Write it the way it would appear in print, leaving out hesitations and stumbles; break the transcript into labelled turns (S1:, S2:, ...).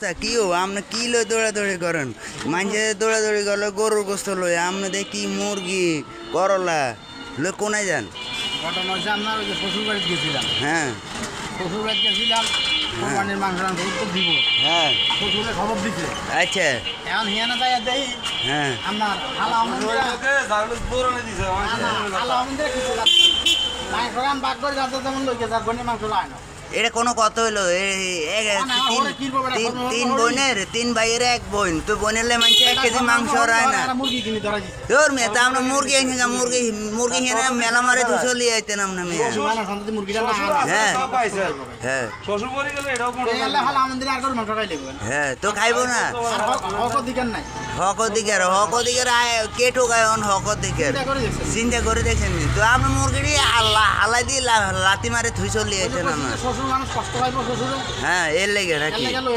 S1: অবস্থা কি ও আপনি কি লই দৌড়াদৌড়ি করেন মানুষের দৌড়াদৌড়ি করলে গরুর গোস্ত লই আপনি দেখি মুরগি করলা লই কোনায় যান
S2: ঘটনা হচ্ছে আপনার ওই যে শ্বশুর বাড়িতে গেছিলাম
S1: হ্যাঁ
S2: শ্বশুর বাড়িতে গেছিলাম কোরবানির মাংস তো দিব
S1: হ্যাঁ
S2: শ্বশুরে খবর দিছে
S1: আচ্ছা
S2: এখন হিয়ানা যায় দেই
S1: হ্যাঁ
S2: আপনার হালা আমাদের হালা আমাদের গেছিলাম মাংস রান বাগ করে যাতে যেমন লইকে যার গনি মাংস লায় না
S1: এটা কোনো কথা হইলো তিন বোনের তিন ভাইয়ের এক বোন তো বোনেরলে মানুষের 1 কেজি মাংস রায় না
S2: মুরগি কিনে ধরা দিছে
S1: তোর মেয়ে তা আমরা মুরগি এনে মুরগি মুরগি এনে মেলা মারে দুশো লিয়ে আইতেন আমরা মেয়ে
S2: মানে সন্তান মুরগিটা না
S1: হ্যাঁ হ্যাঁ
S3: শ্বশুর বাড়ি গেলে এটাও
S2: এলে হালা আমাদের আর করে মাংস খাইলে
S1: হ্যাঁ তো খাইবো না
S2: হক দিকেন নাই
S1: হক দিকের কে ঠোকায় হক দিকের
S2: চিন্তা করে দেখছেন
S1: চিন্তা করে দেখেন তো আমরা মুরগিটি হালাই দিয়ে লাতি মারে থুই চলিয়ে আইতেন আমরা
S2: শ্বশুর মানুষ কষ্ট পাইব শ্বশুরে
S1: হ্যাঁ এর লেগে নাকি
S2: গেল